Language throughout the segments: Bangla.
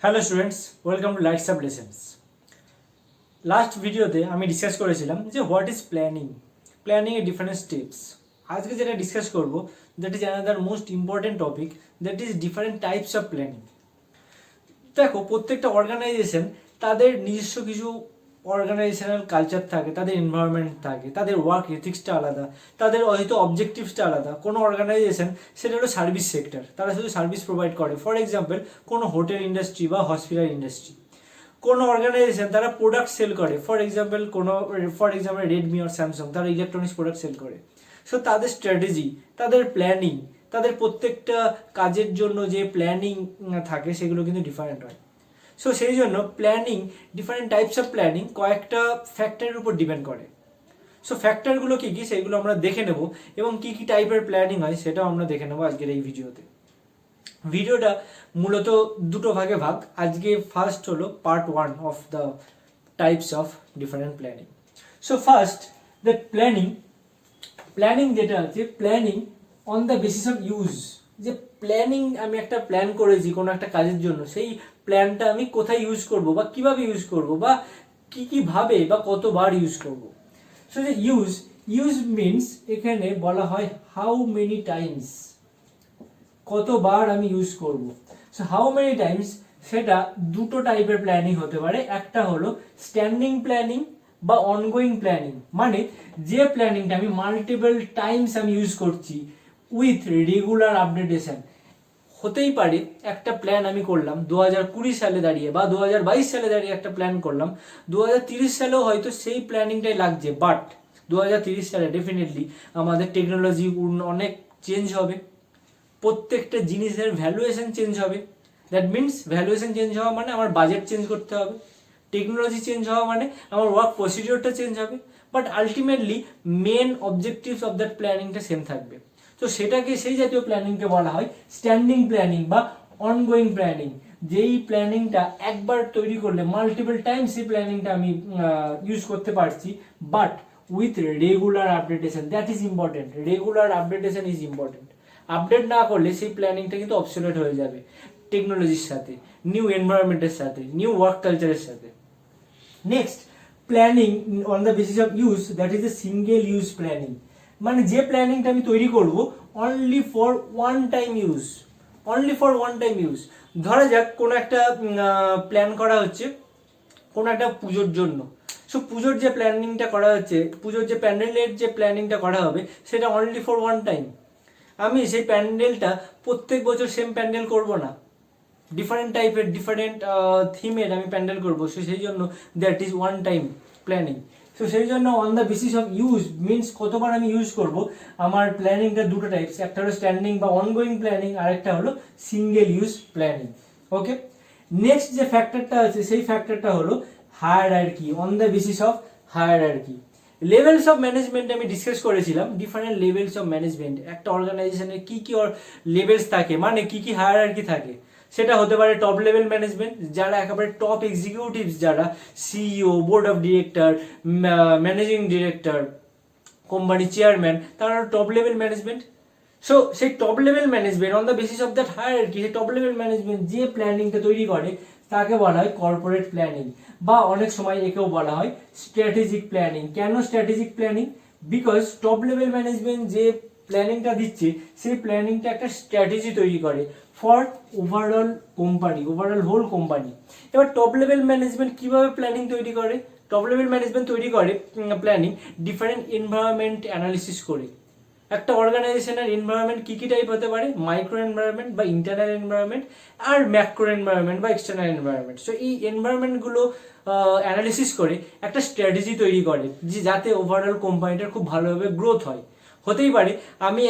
Hello students, welcome to lights off lessons. Last ভিডিওতে আমি ডিসকাস করেছিলাম যে হোয়াট ইজ প্ল্যানিংয়ের ডিফারেন্ট স্টেপস। আজকে যেটা ডিসকাস করব that is another most important topic, that is different types of planning. দেখো, প্রত্যেকটা অর্গানাইজেশন তাদের নিজস্ব কিছু অর্গানাইজেশনাল কালচার থাকে, তাদের এনভায়রনমেন্ট থাকে, তাদের ওয়ার্ক এথিক্সটা আলাদা, তাদের হয়তো অবজেক্টিভসটা আলাদা। কোনো অর্গানাইজেশন সেটা হলো সার্ভিস সেক্টর, তারা শুধু সার্ভিস প্রোভাইড করে। ফর এক্সাম্পল, কোনো হোটেল ইন্ডাস্ট্রি বা হসপিটাল ইন্ডাস্ট্রি। কোনো অর্গানাইজেশন তারা প্রোডাক্ট সেল করে, ফর এক্সাম্পল রেডমি আর স্যামসাং, তারা ইলেকট্রনিক্স প্রোডাক্ট সেল করে। সো তাদের স্ট্র্যাটেজি, তাদের প্ল্যানিং, তাদের প্রত্যেকটা কাজের জন্য যে প্ল্যানিং থাকে সেগুলো কিন্তু ডিফারেন্ট হয়। সো সেই জন্য planning, different types of planning কয়েকটা ফ্যাক্টরের উপর ডিপেন্ড করে। সো ফ্যাক্টরগুলো কী কী সেগুলো আমরা দেখে নেব, এবং কী কী টাইপের প্ল্যানিং হয় সেটাও আমরা দেখে নেবো আজকের এই ভিডিওতে। ভিডিওটা মূলত দুটো ভাগে ভাগ। আজকে ফার্স্ট হলো part 1 of the types of different planning. So first, the planning যেটা আছে, planning on the basis of use. যে প্ল্যানিং, আমি একটা প্ল্যান করেছি কোনো একটা কাজের জন্য, সেই প্ল্যানটা আমি কোথায় ইউজ করব বা কিভাবে ইউজ করব বা কি ভাবে বা কতবার ইউজ করব। সো যে ইউজ মিনস, এখানে বলা হয় হাউ মেনি টাইমস, কতবার আমি ইউজ করব। সো হাউ মেনি টাইমস, সেটা দুটো টাইপের প্ল্যানিং হতে পারে। একটা হলো স্ট্যান্ডিং প্ল্যানিং বা অনগোয়িং প্ল্যানিং, মানে যে প্ল্যানিংটা আমি মাল্টিপল টাইমস আমি ইউজ করছি উইথ রেগুলার আপডেটেশন। হতেই পারে একটা প্ল্যান আমি করলাম 2020 সালে দাঁড়িয়ে বা 2022 সালে দাঁড়িয়ে একটা প্ল্যান করলাম, 2030 সালেও হয়তো সেই প্ল্যানিংটাই লাগছে, বাট 2030 সালে ডেফিনেটলি আমাদের টেকনোলজি অনেক চেঞ্জ হবে, প্রত্যেকটা জিনিসের ভ্যালুয়েশন চেঞ্জ হবে। দ্যাট মিনস ভ্যালুয়েশন চেঞ্জ হওয়া মানে আমার বাজেট চেঞ্জ করতে হবে, টেকনোলজি চেঞ্জ হওয়া মানে আমার ওয়ার্ক প্রসিডিওরটা চেঞ্জ হবে, but ultimately main objectives of that প্ল্যানিংটা সেম থাকবে। তো সেটাকে, সেই জাতীয় প্ল্যানিংকে বলা হয় স্ট্যান্ডিং প্ল্যানিং বা অনগোয়িং প্ল্যানিং। যেই প্ল্যানিংটা একবার তৈরি করলে মাল্টিপল টাইমস সেই প্ল্যানিংটা আমি ইউজ করতে পারছি, but with regular updation. That is important, regular updation is important. Update না করলে সেই প্ল্যানিংটা কিন্তু অবসোলেট হয়ে যাবে টেকনোলজির সাথে, নিউ এনভায়রনমেন্টের সাথে, নিউ ওয়ার্ক কালচারের সাথে। Next, planning on the basis of use, that is a single use planning. মানে যে প্ল্যানিংটা আমি তৈরি করব only for one time use, only for one time use. ধরা যাক কোনো একটা প্ল্যান করা হচ্ছে কোনো একটা পুজোর জন্য। সো পুজোর যে প্ল্যানিংটা করা হচ্ছে, পুজোর যে প্যান্ডেলের যে প্ল্যানিংটা করা হবে, সেটা অনলি ফর ওয়ান টাইম। আমি সেই প্যান্ডেলটা প্রত্যেক বছর সেম প্যান্ডেল করব না, ডিফারেন্ট টাইপের ডিফারেন্ট থিমের আমি প্যান্ডেল করবো। সো সেই জন্য that is one time planning. So সেই জন্য on the basis of use means কতবার আমি ইউজ করব। আমার প্ল্যানিংটা দুটো টাইপস, একটা হলো স্ট্যান্ডিং বা অনগোয়িং প্ল্যানিং, আর একটা হলো সিঙ্গেল ইউজ প্ল্যানিং। ওকে, নেক্সট যে ফ্যাক্টরটা আছে সেই ফ্যাক্টরটা হলো hierarchy, on the basis of hierarchy. Levels of management আমি ডিসকাস করেছিলাম, ডিফারেন্ট লেভেলস অফ ম্যানেজমেন্ট। একটা অর্গানাইজেশনে কি কি লেভেলস থাকে, মানে কি কি হায়ারার্কি থাকে। সেটা হতে পারে টপ লেভেল ম্যানেজমেন্ট, যারা একেবারে টপ এক্সিকিউটিভস, যারা CEO, board of director, managing director, company chairman, তারা টপ লেভেল ম্যানেজমেন্ট। সো সেই top level management on the basis of that hierarchy, সেই টপ লেভেল ম্যানেজমেন্ট যে প্ল্যানিংটা তৈরি করে তাকে বলা হয় কর্পোরেট প্ল্যানিং, বা অনেক সময় একেও বলা হয় স্ট্র্যাটেজিক প্ল্যানিং। কেন strategic planning? Because top level management যে প্ল্যানিংটা দিচ্ছে সেই প্ল্যানিংটা একটা স্ট্র্যাটেজি তৈরি করে for overall company, overall whole company. এবার টপ লেভেল ম্যানেজমেন্ট কিভাবে প্ল্যানিং তৈরি করে? টপ লেভেল ম্যানেজমেন্ট তৈরি করে প্ল্যানিং ডিফারেন্ট এনভায়রনমেন্ট অ্যানালিসিস করে। একটা অর্গানাইজেশনের এনভায়রনমেন্ট কি কি টাইপ হতে পারে? মাইক্রো এনভায়রনমেন্ট বা ইন্টারনাল এনভায়রনমেন্ট, আর ম্যাক্রো এনভায়রনমেন্ট বা এক্সটার্নাল এনভায়রনমেন্ট। সো এই এনভায়রনমেন্টগুলো অ্যানালিসিস করে একটা স্ট্র্যাটেজি তৈরি করে, যে যাতে ওভারঅল কোম্পানিটার খুব ভালোভাবে গ্রোথ হয়। হতেই পারে আমি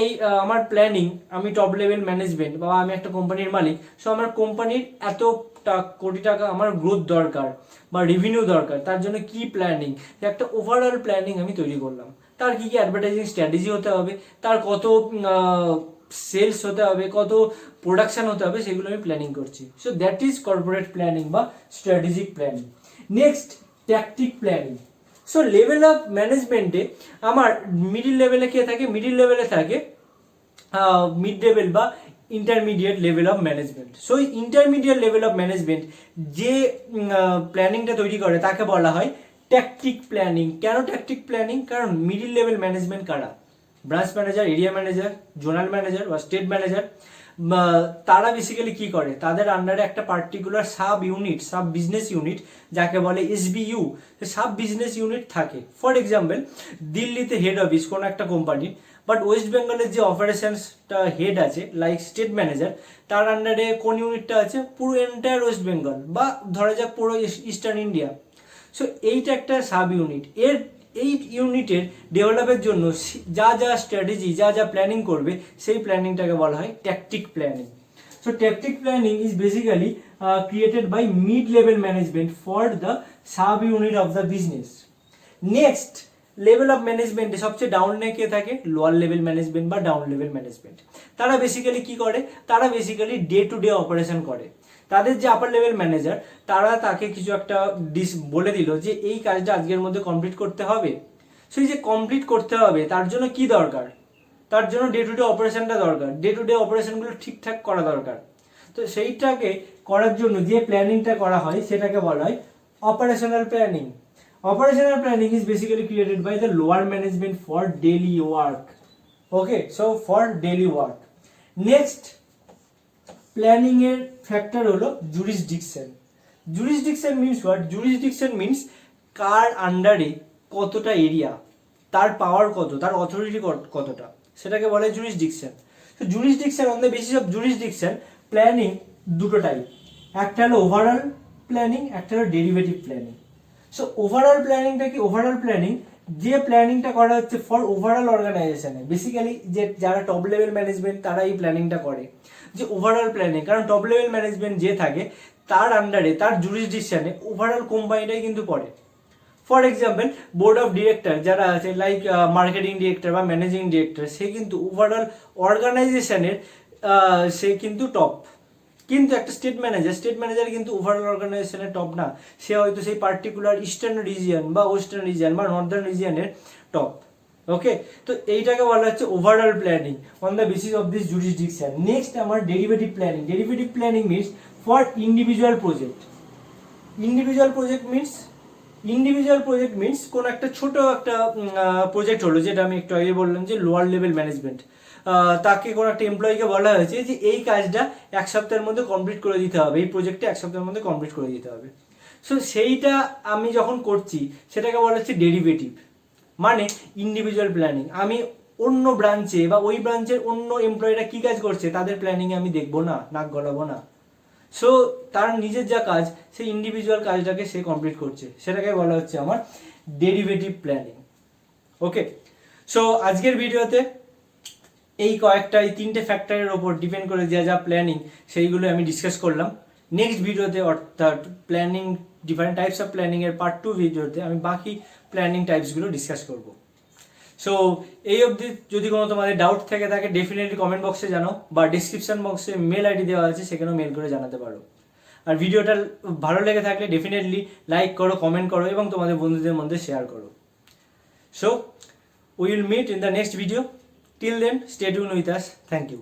আমার প্ল্যানিং, আমি টপ লেভেল ম্যানেজমেন্ট বা আমি একটা কোম্পানির মালিক। সো আমার কোম্পানির এত কোটি টাকা আমার গ্রোথ দরকার বা রেভিনিউ দরকার, তার জন্য কি প্ল্যানিং, একটা ওভারঅল প্ল্যানিং আমি তৈরি করলাম। তার কি কি অ্যাডভার্টাইজিং স্ট্র্যাটেজি হতে হবে, তার কত সেলস হতে হবে, কত প্রোডাকশন হতে হবে, সেগুলো আমি প্ল্যানিং করছি। So that is corporate planning বা strategic planning. Next, tactic planning. So level of ম্যানেজমেন্টে আমার মিডিল লেভেলে কে থাকে? মিডিল লেভেলে থাকে মিড লেভেল বা intermediate level of management. So intermediate level of management যে প্ল্যানিংটা তৈরি করে তাকে বলা হয় ট্যাকটিক প্ল্যানিং। কেন ট্যাকটিক প্ল্যানিং? কারণ মিডিল লেভেল ম্যানেজমেন্ট কারা? Branch manager, area manager, zonal manager বা স্টেট ম্যানেজার, তারা বেসিক্যালি কি করে, তাদের আন্ডারে একটা particular sub unit, sub business unit যাকে বলে এসবিইউ, সাব বিজনেস ইউনিট থাকে। ফর এক্সাম্পল, দিল্লিতে হেড অফিস কোনো একটা কোম্পানি, বাট ওয়েস্ট বেঙ্গলের যে অপারেশনসটা হেড আছে লাইক স্টেট ম্যানেজার, তার আন্ডারে কোন ইউনিটটা আছে? পুরো এন্টায়ার ওয়েস্ট বেঙ্গল বা ধরা যাক পুরো ইস্টার্ন ইন্ডিয়া। সো এইটা একটা সাব ইউনিট। এই ইউনিটের ডেভেলপের জন্য যা যা স্ট্র্যাটেজি, যা যা প্ল্যানিং করবে, সেই প্ল্যানিংটাকে বলা হয় tactic planning. So tactic planning is basically created by mid level management for the sub unit of the business. Next level of ম্যানেজমেন্টে সবচেয়ে ডাউনে কে থাকে? লোয়ার লেভেল ম্যানেজমেন্ট বা ডাউন লেভেল ম্যানেজমেন্ট। তারা বেসিক্যালি কি করে? তারা basically day to day operation করে। তাদের যে আপার লেভেল ম্যানেজার, তারা তাকে কিছু একটা বলে দিল যে এই কাজটা আজকের মধ্যে কমপ্লিট করতে হবে। সেই যে কমপ্লিট করতে হবে তার জন্য কি দরকার? তার জন্য ডে টু ডে অপারেশনটা দরকার, ডে টু ডে অপারেশনগুলো ঠিকঠাক করা দরকার। তো সেইটাকে করার জন্য যে প্ল্যানিংটা করা হয় সেটাকে বলা হয় operational planning. Operational planning is basically created by the lower management for daily work. Okay, so for daily work. Next, planning এর ফ্যাক্টর হলো jurisdiction. Jurisdiction means what? Jurisdiction means কার আন্ডারে কতটা এরিয়া, তার পাওয়ার কত, তার অথরিটি কতটা, সেটাকে বলে jurisdiction. So jurisdiction, on the basis of jurisdiction, planning দুটো টাইপ, একটা হলো ওভারঅল প্ল্যানিং, একটা হলো ডেরিভেটিভ প্ল্যানিং। সো ওভারঅল প্ল্যানিংটা কি? ওভারঅল প্ল্যানিং যে প্ল্যানিংটা করা হচ্ছে ফর ওভারঅল অর্গানাইজেশনে, বেসিক্যালি যে যারা টপ লেভেল ম্যানেজমেন্ট তারা এই প্ল্যানিংটা করে, যে ওভারঅল প্ল্যানিং। কারণ টপ লেভেল ম্যানেজমেন্ট যে থাকে তার আন্ডারে, তার জুরিসডিকশনে ওভারঅল কোম্পানিটাই কিন্তু পড়ে। For example, board of director যারা আছে লাইক মার্কেটিং ডিরেক্টর বা ম্যানেজিং ডিরেক্টর, সে কিন্তু ওভারঅল অর্গানাইজেশনের সে কিন্তু টপ। কিন্তু একটা স্টেট ম্যানেজার কিন্তু ওভারঅল অর্গানাইজেশনের টপ না, সে হয়তো সেই পার্টিকুলার ইস্টার্ন রিজিয়ন বা ওয়েস্টার্ন রিজিয়ন বা নর্দার্ন রিজিয়নের টপ। ওকে, তো এইটাকে বলা হচ্ছে overall planning on the basis of this jurisdiction. Next আমার derivative planning. Derivative planning means for individual project. Individual project means কোন একটা ছোট একটা প্রজেক্ট হলো, যেটা আমি একটু আগে বললাম যে লোয়ার লেভেল ম্যানেজমেন্ট, তাকে কোনো একটা এমপ্লয়িকে বলা হয়েছে যে এই কাজটা এক সপ্তাহের মধ্যে কমপ্লিট করে দিতে হবে, এই প্রজেক্টটা এক সপ্তাহের মধ্যে কমপ্লিট করে দিতে হবে। সো সেইটা আমি যখন করছি সেটাকে বলা হচ্ছে ডেরিভেটিভ, মানে ইন্ডিভিজুয়াল প্ল্যানিং। আমি অন্য ব্রাঞ্চে বা ওই ব্রাঞ্চের অন্য এমপ্লয়িরা কি কাজ করছে তাদের প্ল্যানিংয়ে আমি দেখবো না, নাক গলাবো না। সো তার নিজের যা কাজ, সেই ইন্ডিভিজুয়াল কাজটাকে সে কমপ্লিট করছে, সেটাকে বলা হচ্ছে আমার ডেরিভেটিভ প্ল্যানিং। ওকে, সো আজকের ভিডিওতে এই তিনটে ফ্যাক্টরের ওপর ডিপেন্ড করে যা প্ল্যানিং সেইগুলো আমি ডিসকাস করলাম। নেক্সট ভিডিওতে, অর্থাৎ planning, different types of planning এর পার্ট 2 ভিডিওতে আমি বাকি প্ল্যানিং টাইপসগুলো ডিসকাস করব। সো এই অবধি যদি কোনো তোমাদের ডাউট থাকে ডেফিনেটলি কমেন্ট বক্সে জানাও, বা ডিসক্রিপশন বক্সে মেল আইডি দেওয়া আছে, সেখানেও মেল করে জানাতে পারো। আর ভিডিওটা ভালো লেগে থাকলে ডেফিনেটলি লাইক করো, কমেন্ট করো এবং তোমাদের বন্ধুদের মধ্যে শেয়ার করো। So we will meet in the next video. Till then, stay tuned with us. Thank you.